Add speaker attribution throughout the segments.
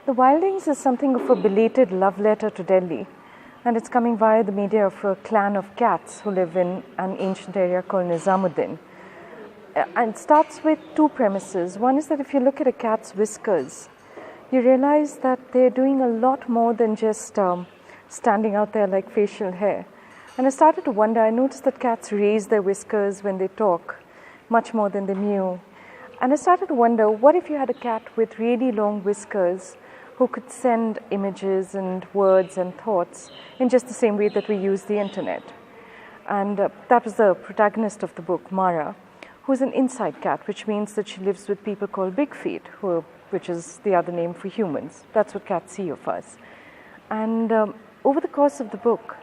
Speaker 1: The Wildlings is something of a belated love letter to Delhi, and it's coming via the media of a clan of cats who live in an ancient area called Nizamuddin. And it starts with two premises. One is that if you look at a cat's whiskers, you realize that they're doing a lot more than just standing out there like facial hair. And I started to wonder, I noticed that cats raise their whiskers when they talk, much more than they mew. And I started to wonder, what if you had a cat with really long whiskers who could send images and words and thoughts in just the same way that we use the internet? And that was the protagonist of the book, Mara, who's an inside cat, which means that she lives with people called big feet, which is the other name for humans. That's what cats see of us. And over the course of the book,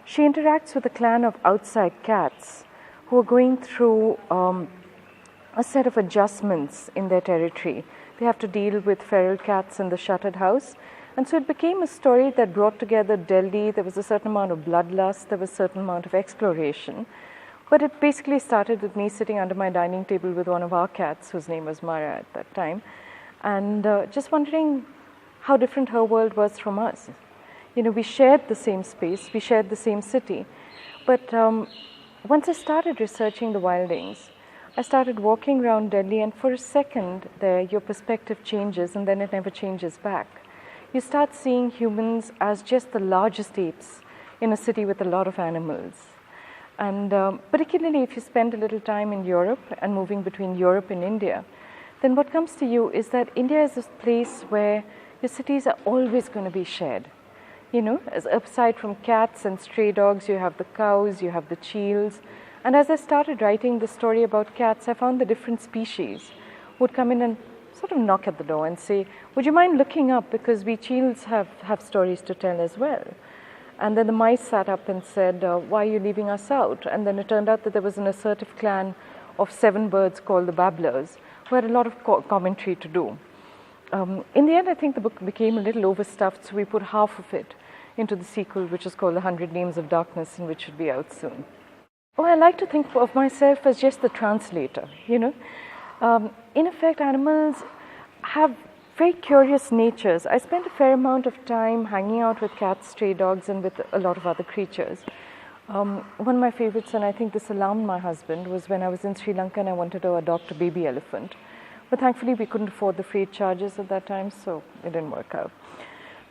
Speaker 1: she interacts with a clan of outside cats who are going through a set of adjustments in their territory. They have to deal with feral cats in the shuttered house. And so it became a story that brought together Delhi. There was a certain amount of bloodlust, there was a certain amount of exploration. But it basically started with me sitting under my dining table with one of our cats, whose name was Mara at that time, and just wondering how different her world was from us. You know, we shared the same space, we shared the same city. But once I started researching the Wildlings, I started walking around Delhi, and for a second there, your perspective changes, and then it never changes back. You start seeing humans as just the largest apes in a city with a lot of animals. And particularly if you spend a little time in Europe and moving between Europe and India, then what comes to you is that India is this place where your cities are always going to be shared. You know, aside from cats and stray dogs, you have the cows, you have the cheels. And as I started writing the story about cats, I found the different species would come in and sort of knock at the door and say, would you mind looking up, because we cheels have stories to tell as well. And then the mice sat up and said, why are you leaving us out? And then it turned out that there was an assertive clan of 7 birds called the babblers, who had a lot of commentary to do. In the end, I think the book became a little overstuffed, so we put half of it into the sequel, which is called The 100 Names of Darkness, and which should be out soon. Oh, I like to think of myself as just the translator, you know. In effect, animals have very curious natures. I spent a fair amount of time hanging out with cats, stray dogs, and with a lot of other creatures. One of my favorites, and I think this alarmed my husband, was when I was in Sri Lanka and I wanted to adopt a baby elephant. But thankfully, we couldn't afford the freight charges at that time, so it didn't work out.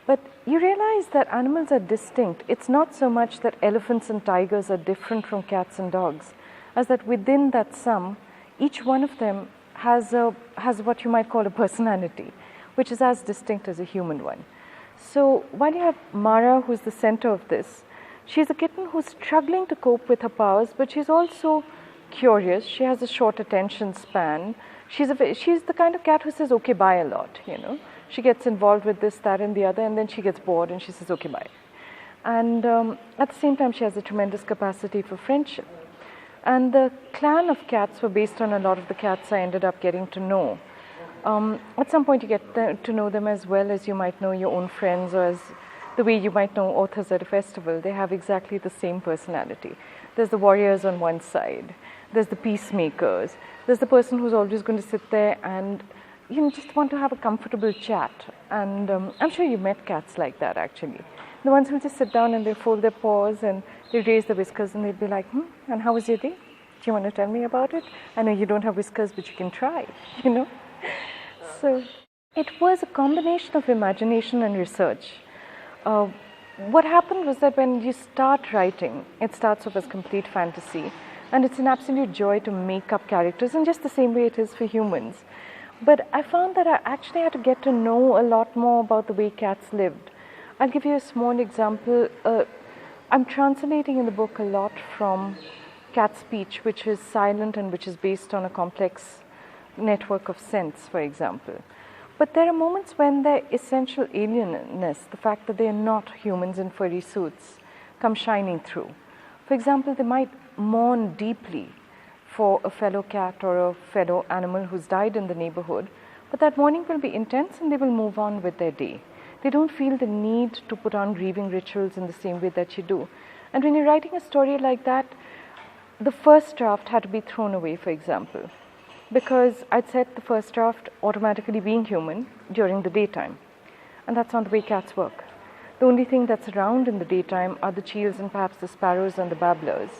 Speaker 1: But you realize that animals are distinct. It's not so much that elephants and tigers are different from cats and dogs, as that within that sum, each one of them has what you might call a personality, which is as distinct as a human one. So while you have Mara, who's the center of this, she's a kitten who's struggling to cope with her powers, but she's also curious. She has a short attention span. She's the kind of cat who says, okay, bye a lot, you know. She gets involved with this, that, and the other, and then she gets bored and she says, okay, bye. And at the same time, she has a tremendous capacity for friendship. And the clan of cats were based on a lot of the cats I ended up getting to know. At some point, you get to know them as well as you might know your own friends, or as the way you might know authors at a festival. They have exactly the same personality. There's the warriors on one side. There's the peacemakers. There's the person who's always going to sit there and just want to have a comfortable chat. And I'm sure you met cats like that, actually. The ones who just sit down and they fold their paws and they raise their whiskers and they'd be like, and how was your day? Do you want to tell me about it? I know you don't have whiskers, but you can try, you know. So it was a combination of imagination and research. What happened was that when you start writing, it starts off as complete fantasy. And it's an absolute joy to make up characters in just the same way it is for humans. But I found that I actually had to get to know a lot more about the way cats lived. I'll give you a small example. I'm translating in the book a lot from cat speech, which is silent and which is based on a complex network of scents, for example. But there are moments when their essential alienness, the fact that they are not humans in furry suits, come shining through. For example, they might mourn deeply for a fellow cat or a fellow animal who's died in the neighborhood, but that mourning will be intense and they will move on with their day. They don't feel the need to put on grieving rituals in the same way that you do. And when you're writing a story like that, the first draft had to be thrown away, for example, because I'd set the first draft automatically being human during the daytime. and that's not the way cats work. The only thing that's around in the daytime are the cheels and perhaps the sparrows and the babblers.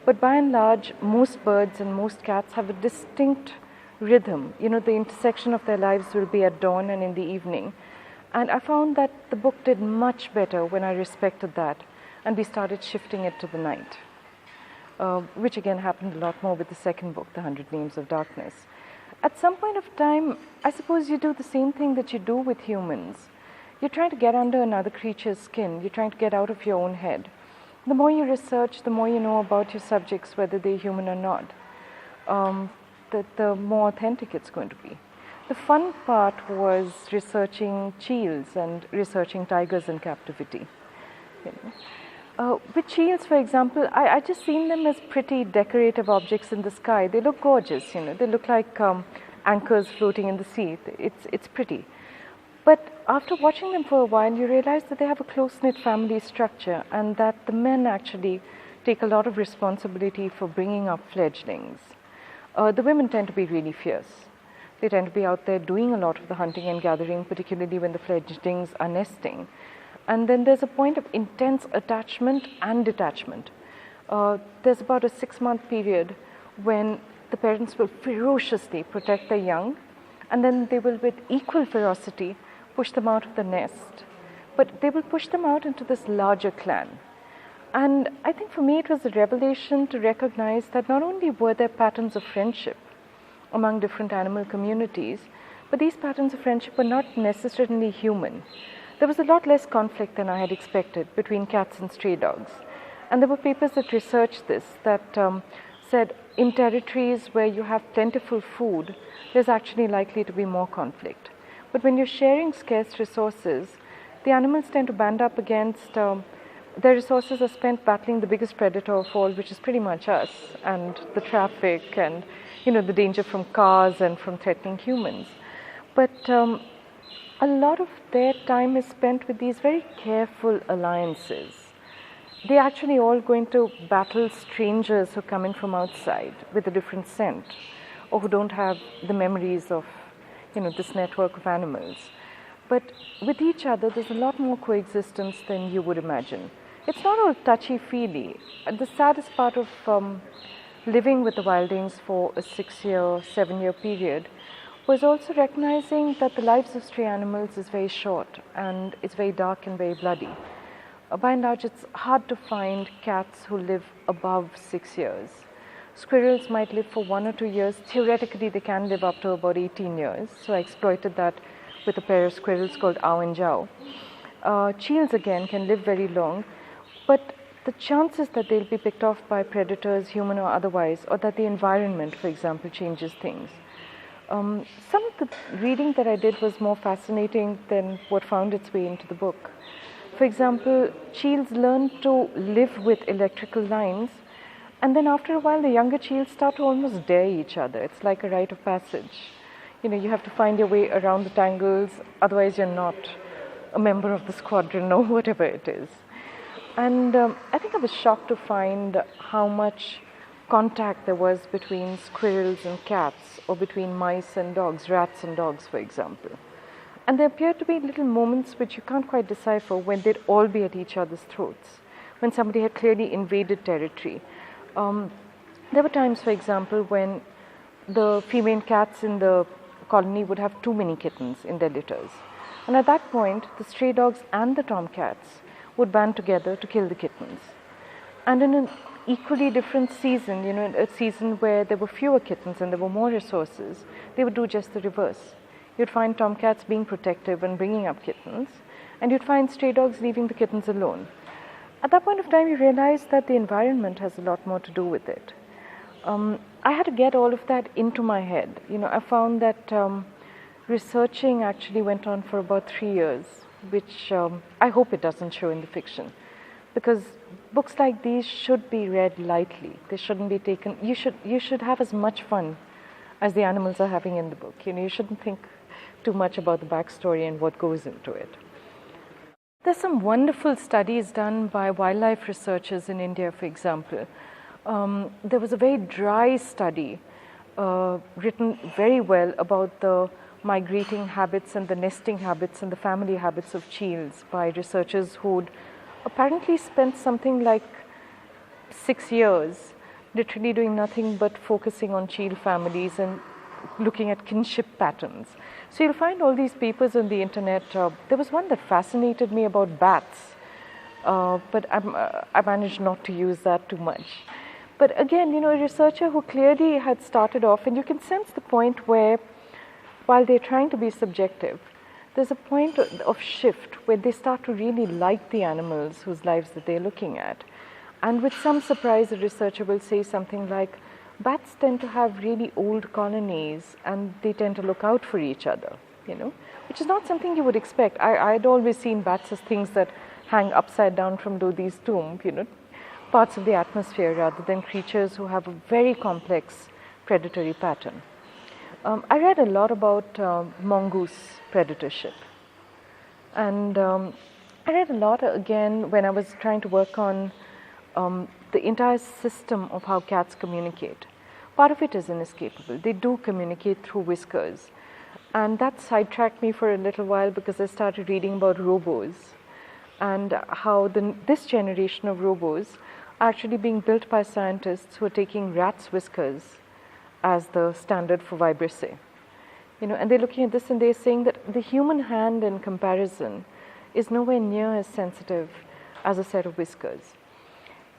Speaker 1: But by and large, most birds and most cats have a distinct rhythm. You know, the intersection of their lives will be at dawn and in the evening. And I found that the book did much better when I respected that and we started shifting it to the night, which again happened a lot more with the second book, The 100 Names of Darkness. At some point of time, I suppose you do the same thing that you do with humans. You're trying to get under another creature's skin. You're trying to get out of your own head. The more you research, the more you know about your subjects, whether they're human or not, the more authentic it's going to be. The fun part was researching cheels and researching tigers in captivity. You know. With cheels, for example, I just seen them as pretty decorative objects in the sky. They look gorgeous, you know. They look like anchors floating in the sea. It's pretty. But after watching them for a while, you realize that they have a close-knit family structure and that the men actually take a lot of responsibility for bringing up fledglings. The women tend to be really fierce. They tend to be out there doing a lot of the hunting and gathering, particularly when the fledglings are nesting. And then there's a point of intense attachment and detachment. There's about a 6-month period when the parents will ferociously protect their young, and then they will, with equal ferocity, push them out of the nest. But they will push them out into this larger clan. And I think for me it was a revelation to recognize that not only were there patterns of friendship among different animal communities, but these patterns of friendship were not necessarily human. There was a lot less conflict than I had expected between cats and stray dogs. And there were papers that researched this, that said in territories where you have plentiful food, there's actually likely to be more conflict. But when you're sharing scarce resources, the animals tend to band up against, their resources are spent battling the biggest predator of all, which is pretty much us, and the traffic and, you know, the danger from cars and from threatening humans. But a lot of their time is spent with these very careful alliances. They're actually all going to battle strangers who come in from outside with a different scent, or who don't have the memories of, you know, this network of animals. But with each other, there's a lot more coexistence than you would imagine. It's not all touchy-feely. The saddest part of living with the wildlings for a 6-year, 7-year period was also recognizing that the lives of stray animals is very short and it's very dark and very bloody. By and large, it's hard to find cats who live above 6 years. Squirrels might live for 1 or 2 years. Theoretically, they can live up to about 18 years. So I exploited that with a pair of squirrels called Ao and Jao. Cheels, again, can live very long, but the chances that they'll be picked off by predators, human or otherwise, or that the environment, for example, changes things. Some of the reading that I did was more fascinating than what found its way into the book. For example, cheels learn to live with electrical lines, and then after a while the younger cheels start to almost dare each other. It's like a rite of passage. You know, you have to find your way around the tangles, otherwise you're not a member of the squadron or whatever it is. And I think I was shocked to find how much contact there was between squirrels and cats, or between mice and dogs, rats and dogs, for example. And there appeared to be little moments which you can't quite decipher when they'd all be at each other's throats, when somebody had clearly invaded territory. There were times, for example, when the female cats in the colony would have too many kittens in their litters. And at that point, the stray dogs and the tomcats would band together to kill the kittens. And in an equally different season, you know, a season where there were fewer kittens and there were more resources, they would do just the reverse. You'd find tomcats being protective and bringing up kittens, and you'd find stray dogs leaving the kittens alone. At that point of time, you realize that the environment has a lot more to do with it. I had to get all of that into my head. You know, I found that researching actually went on for about 3 years, which I hope it doesn't show in the fiction. Because books like these should be read lightly. They shouldn't be taken, you should have as much fun as the animals are having in the book. You know, you shouldn't think too much about the backstory and what goes into it. There's some wonderful studies done by wildlife researchers in India, for example. There was a very dry study written very well about the migrating habits and the nesting habits and the family habits of cheels by researchers who'd apparently spent something like 6 years literally doing nothing but focusing on cheel families and looking at kinship patterns. So you'll find all these papers on the internet. There was one that fascinated me about bats, but I managed not to use that too much. But again, a researcher who clearly had started off, and you can sense the point where, while they're trying to be subjective, there's a point of shift where they start to really like the animals whose lives that they're looking at. And with some surprise, a researcher will say something like, bats tend to have really old colonies and they tend to look out for each other, which is not something you would expect. I'd always seen bats as things that hang upside down from Dodi's tomb, parts of the atmosphere rather than creatures who have a very complex predatory pattern. I read a lot about mongoose predatorship. And I read a lot again when I was trying to work on the entire system of how cats communicate. Part of it is inescapable. They do communicate through whiskers. And that sidetracked me for a little while because I started reading about robos and how this generation of robos are actually being built by scientists who are taking rats' whiskers as the standard for vibrissae. And they're looking at this and they're saying that the human hand in comparison is nowhere near as sensitive as a set of whiskers.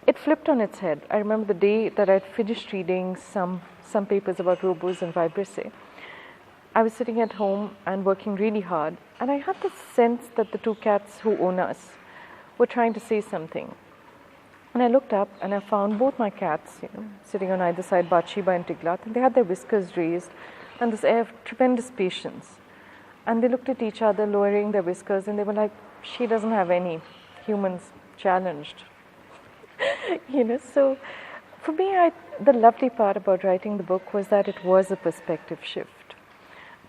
Speaker 1: It flipped on its head. I remember the day that I'd finished reading some papers about robos and vibrissae. I was sitting at home and working really hard, and I had this sense that the two cats who own us were trying to say something. And I looked up and I found both my cats, sitting on either side, Bathsheba and Tiglath, and they had their whiskers raised and this air of tremendous patience. And they looked at each other, lowering their whiskers, and they were like, she doesn't have any, humans challenged. So for me, the lovely part about writing the book was that it was a perspective shift.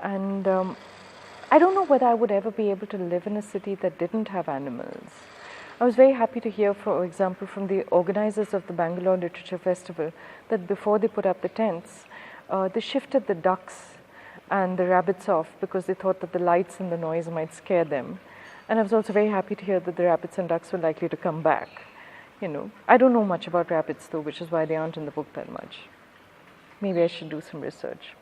Speaker 1: And I don't know whether I would ever be able to live in a city that didn't have animals. I was very happy to hear, for example, from the organizers of the Bangalore Literature Festival that before they put up the tents, they shifted the ducks and the rabbits off because they thought that the lights and the noise might scare them. And I was also very happy to hear that the rabbits and ducks were likely to come back. I don't know much about rabbits though, which is why they aren't in the book that much. Maybe I should do some research.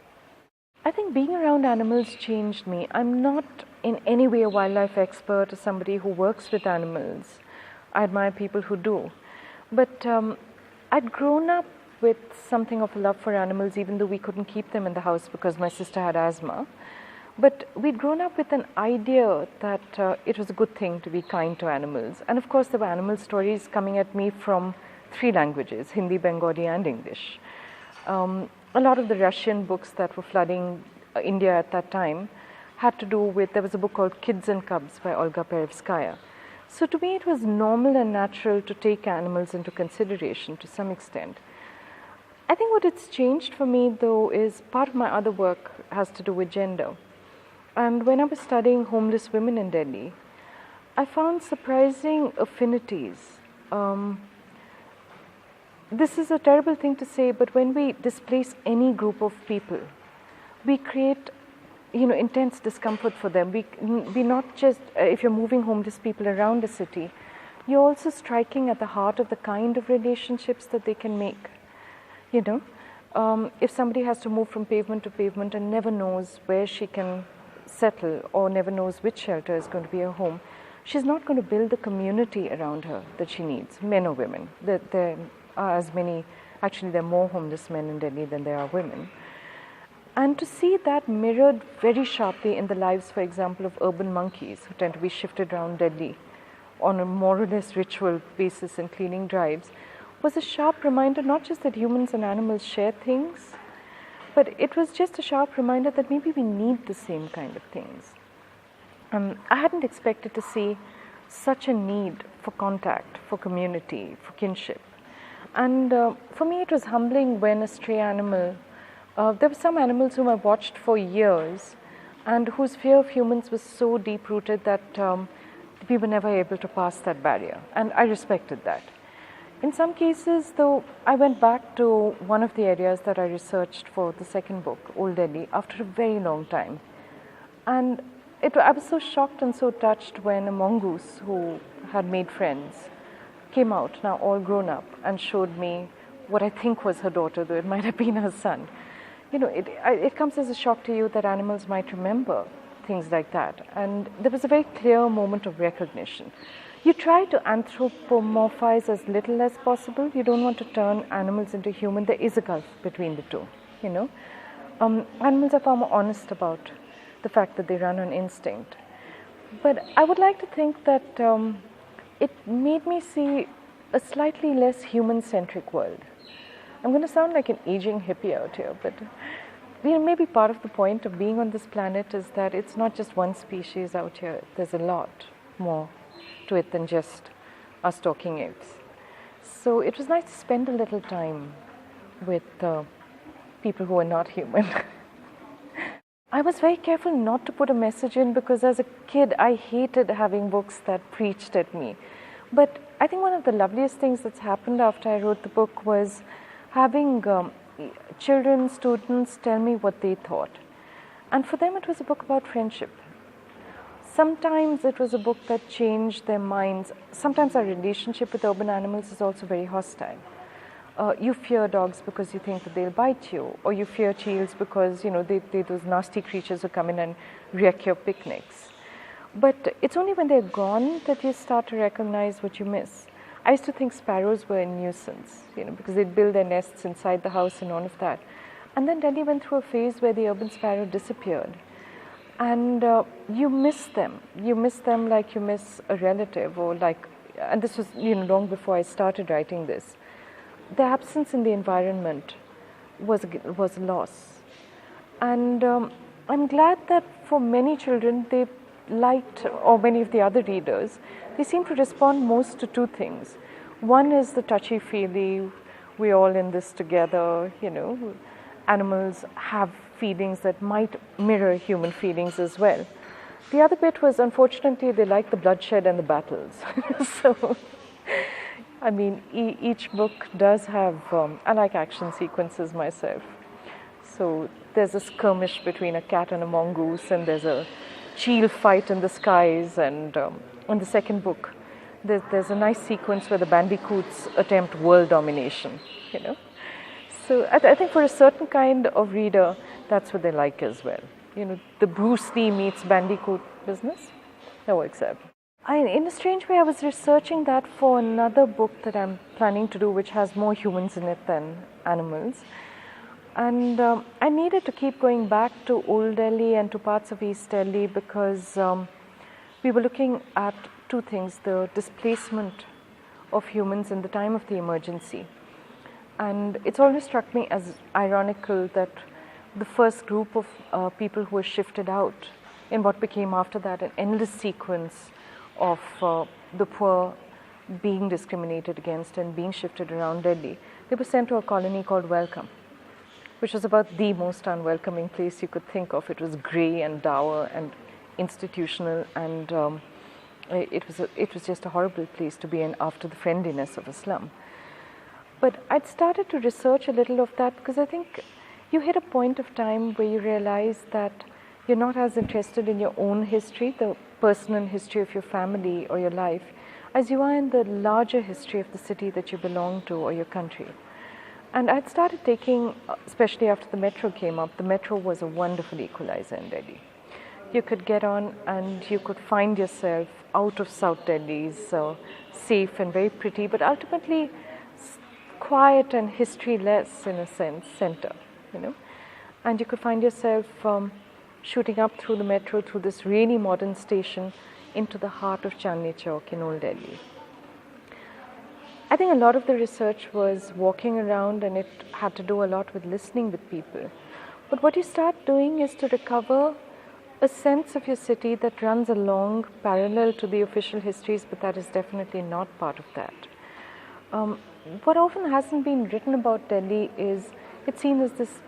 Speaker 1: I think being around animals changed me. I'm not in any way a wildlife expert or somebody who works with animals. I admire people who do. But I'd grown up with something of a love for animals, even though we couldn't keep them in the house because my sister had asthma. But we'd grown up with an idea that it was a good thing to be kind to animals. And of course, there were animal stories coming at me from 3 languages, Hindi, Bengali, and English. A lot of the Russian books that were flooding India at that time had to do with, there was a book called Kids and Cubs by Olga Perevskaya. So to me, it was normal and natural to take animals into consideration to some extent. I think what it's changed for me, though, is part of my other work has to do with gender. And when I was studying homeless women in Delhi, I found surprising affinities. This is a terrible thing to say, but when we displace any group of people, we create, intense discomfort for them. We not just, if you're moving homeless people around a city, you're also striking at the heart of the kind of relationships that they can make. If somebody has to move from pavement to pavement and never knows where she can settle or never knows which shelter is going to be her home, she's not going to build the community around her that she needs, men or women. There are as many, actually there are more homeless men in Delhi than there are women. And to see that mirrored very sharply in the lives, for example, of urban monkeys who tend to be shifted around Delhi on a more or less ritual basis in cleaning drives, was a sharp reminder not just that humans and animals share things, but it was just a sharp reminder that maybe we need the same kind of things. I hadn't expected to see such a need for contact, for community, for kinship. And for me it was humbling when a stray animal, there were some animals whom I watched for years and whose fear of humans was so deep-rooted that we were never able to pass that barrier. And I respected that. In some cases, though, I went back to one of the areas that I researched for the second book, Old Delhi, after a very long time. And I was so shocked and so touched when a mongoose who had made friends came out, now all grown up, and showed me what I think was her daughter, though it might have been her son. It comes as a shock to you that animals might remember things like that. And there was a very clear moment of recognition. You try to anthropomorphize as little as possible. You don't want to turn animals into human. There is a gulf between the two, Animals are far more honest about the fact that they run on instinct. But I would like to think that it made me see a slightly less human-centric world. I'm going to sound like an aging hippie out here, but maybe part of the point of being on this planet is that it's not just one species out here. There's a lot more to it than just us talking apes. So it was nice to spend a little time with people who are not human. I was very careful not to put a message in because as a kid I hated having books that preached at me. But I think one of the loveliest things that's happened after I wrote the book was having children, students tell me what they thought. And for them it was a book about friendship. Sometimes it was a book that changed their minds. Sometimes our relationship with urban animals is also very hostile. You fear dogs because you think that they'll bite you, or you fear cheels because they're those nasty creatures who come in and wreck your picnics. But it's only when they're gone that you start to recognize what you miss. I used to think sparrows were a nuisance, because they'd build their nests inside the house and all of that. And then Delhi went through a phase where the urban sparrow disappeared. And you miss them. You miss them like you miss a relative, and this was long before I started writing this. The absence in the environment was a loss. And I'm glad that for many children, they liked, or many of the other readers, they seem to respond most to two things. One is the touchy-feely, we're all in this together, animals have feelings that might mirror human feelings as well. The other bit was, unfortunately, they like the bloodshed and the battles. So, each book does have, I like action sequences myself. So there's a skirmish between a cat and a mongoose, and there's a cheel fight in the skies, and in the second book, there's a nice sequence where the bandicoots attempt world domination, So I think for a certain kind of reader, that's what they like as well. The Bruce Lee meets bandicoot business, that works out. In a strange way, I was researching that for another book that I'm planning to do, which has more humans in it than animals. And I needed to keep going back to Old Delhi and to parts of East Delhi because we were looking at two things: the displacement of humans in the time of the emergency. And it's always struck me as ironical that the first group of people who were shifted out in what became after that an endless sequence of the poor being discriminated against and being shifted around Delhi, they were sent to a colony called Welcome, which was about the most unwelcoming place you could think of. It was grey and dour and institutional, and it was just a horrible place to be in after the friendliness of a slum. But I'd started to research a little of that because I think you hit a point of time where you realize that you're not as interested in your own history, the personal history of your family or your life, as you are in the larger history of the city that you belong to or your country. And I'd started taking, especially after the metro came up, the metro was a wonderful equalizer in Delhi. You could get on and you could find yourself out of South Delhi's safe and very pretty, but ultimately quiet and history-less, in a sense, center, And you could find yourself shooting up through the metro, through this really modern station, into the heart of Chandni Chowk in Old Delhi. I think a lot of the research was walking around, and it had to do a lot with listening with people. But what you start doing is to recover a sense of your city that runs along parallel to the official histories, but that is definitely not part of that. What often hasn't been written about Delhi is it's seen as this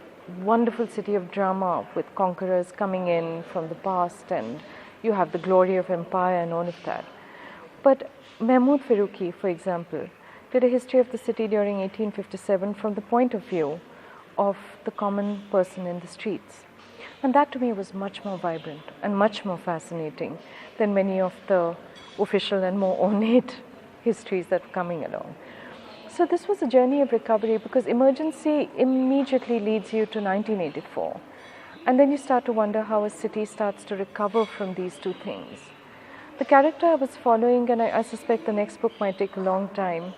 Speaker 1: wonderful city of drama with conquerors coming in from the past, and you have the glory of empire and all of that. But Mahmood Farooqi, for example, did a history of the city during 1857 from the point of view of the common person in the streets. And that to me was much more vibrant and much more fascinating than many of the official and more ornate histories that were coming along. So this was a journey of recovery, because emergency immediately leads you to 1984. And then you start to wonder how a city starts to recover from these two things. The character I was following, and I suspect the next book might take a long time,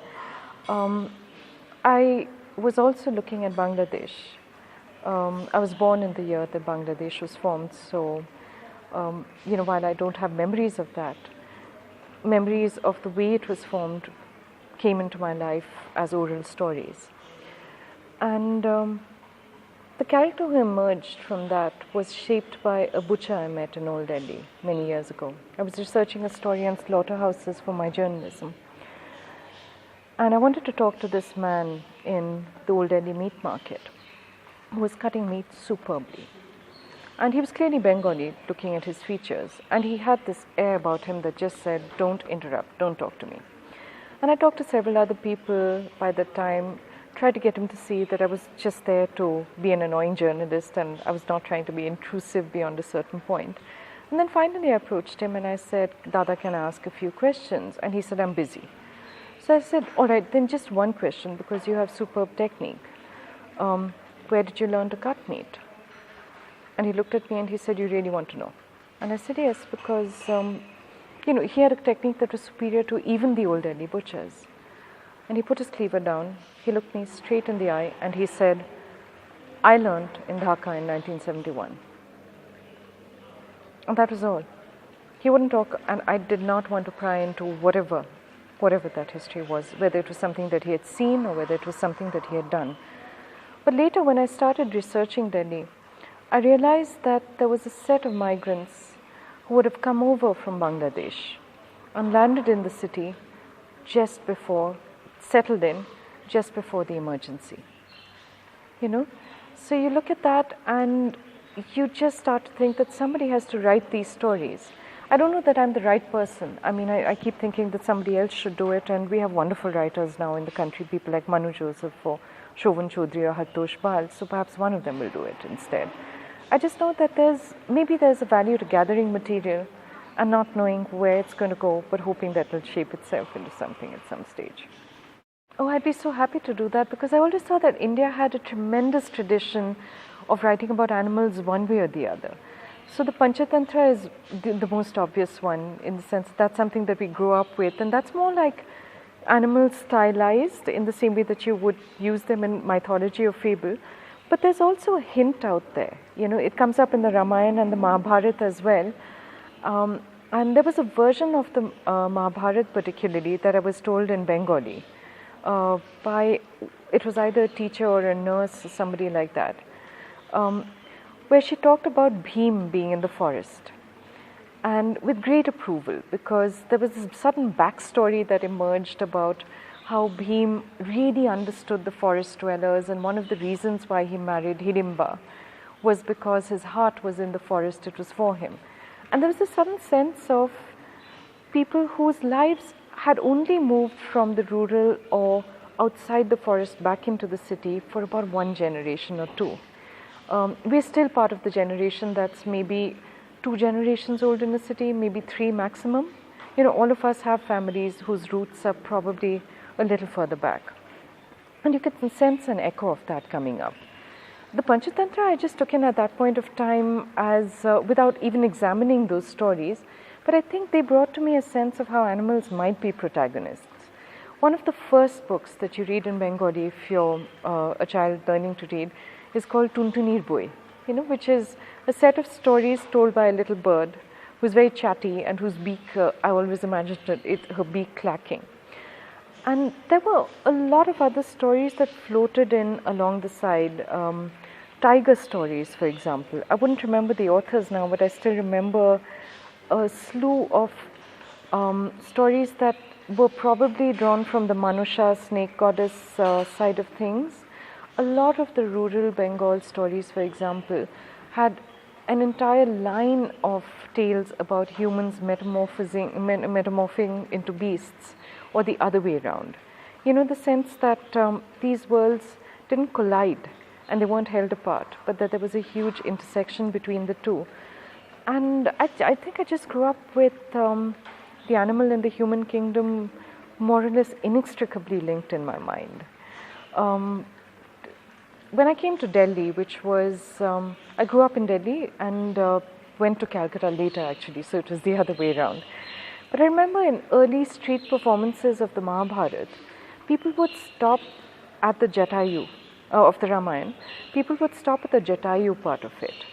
Speaker 1: I was also looking at Bangladesh. I was born in the year that Bangladesh was formed, so while I don't have memories of that, memories of the way it was formed came into my life as oral stories. And the character who emerged from that was shaped by a butcher I met in Old Delhi many years ago. I was researching a story on slaughterhouses for my journalism. And I wanted to talk to this man in the Old Delhi meat market who was cutting meat superbly. And he was clearly Bengali, looking at his features. And he had this air about him that just said, don't interrupt, don't talk to me. And I talked to several other people by that time, tried to get him to see that I was just there to be an annoying journalist and I was not trying to be intrusive beyond a certain point. And then finally I approached him and I said, Dada, can I ask a few questions? And he said, I'm busy. So I said, all right, then just one question, because you have superb technique. Where did you learn to cut meat? And he looked at me and he said, you really want to know? And I said, yes, because he had a technique that was superior to even the Old Delhi butchers. And he put his cleaver down, he looked me straight in the eye and he said, I learned in Dhaka in 1971. And that was all. He wouldn't talk, and I did not want to pry into whatever that history was, whether it was something that he had seen or whether it was something that he had done. But later when I started researching Delhi, I realized that there was a set of migrants who would have come over from Bangladesh and landed in the city settled in just before the emergency. So you look at that and you just start to think that somebody has to write these stories. I don't know that I'm the right person. I mean, I keep thinking that somebody else should do it, and we have wonderful writers now in the country, people like Manu Joseph or Shovan Chaudhary or Hartosh Bal, so perhaps one of them will do it instead. I just know that maybe there's a value to gathering material and not knowing where it's going to go, but hoping that it'll shape itself into something at some stage. Oh, I'd be so happy to do that, because I always thought that India had a tremendous tradition of writing about animals one way or the other. So the Panchatantra is the most obvious one, in the sense that that's something that we grew up with, and that's more like animals stylized in the same way that you would use them in mythology or fable. But there's also a hint out there. It comes up in the Ramayana and the Mahabharata as well. And there was a version of the Mahabharata particularly that I was told in Bengali it was either a teacher or a nurse or somebody like that, where she talked about Bhim being in the forest, and with great approval, because there was this sudden backstory that emerged about how Bhim really understood the forest dwellers, and one of the reasons why he married Hidimba was because his heart was in the forest, it was for him. And there was a sudden sense of people whose lives had only moved from the rural or outside the forest back into the city for about one generation or two. We're still part of the generation that's maybe 2 generations old in the city, maybe 3 maximum. All of us have families whose roots are probably a little further back. And you can sense an echo of that coming up. The Panchatantra I just took in at that point of time as, without even examining those stories, but I think they brought to me a sense of how animals might be protagonists. One of the first books that you read in Bengali, if you're a child learning to read, is called Tuntunir Boi, which is a set of stories told by a little bird who's very chatty and whose beak, I always imagined her beak clacking. And there were a lot of other stories that floated in along the side. Tiger stories, for example. I wouldn't remember the authors now, but I still remember a slew of stories that were probably drawn from the Manusha, snake goddess side of things. A lot of the rural Bengal stories, for example, had an entire line of tales about humans metamorphing into beasts, or the other way around. The sense that these worlds didn't collide, and they weren't held apart, but that there was a huge intersection between the two. And I think I just grew up with the animal and the human kingdom more or less inextricably linked in my mind. When I came to Delhi, which was, I grew up in Delhi and went to Calcutta later actually, so it was the other way around. But I remember in early street performances of the Mahabharata, people would stop at the Jatayu of the Ramayana, people would stop at the Jatayu part of it.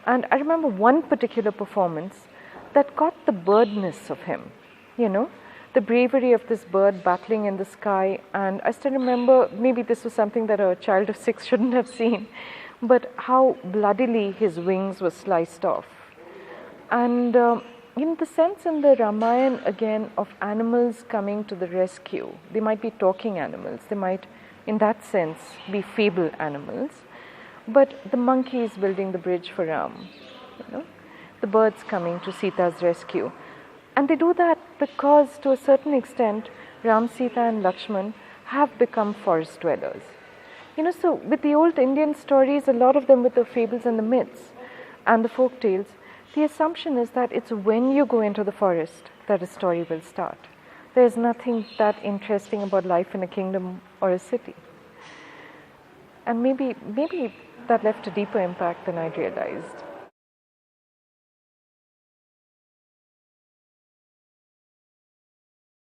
Speaker 1: And I remember one particular performance that got the birdness of him, you know, the bravery of this bird battling in the sky. And I still remember, maybe this was something that a child of 6 shouldn't have seen, but how bloodily his wings were sliced off. And the sense in the Ramayana again of animals coming to the rescue. They might be talking animals, they might in that sense be fable animals, but the monkeys building the bridge for Ram, the birds coming to Sita's rescue. And they do that because to a certain extent Ram, Sita and Lakshman have become forest dwellers. So with the old Indian stories, a lot of them with the fables and the myths and the folk tales, the assumption is that it's when you go into the forest that a story will start. There's nothing that interesting about life in a kingdom or a city. And maybe that left a deeper impact than I realized.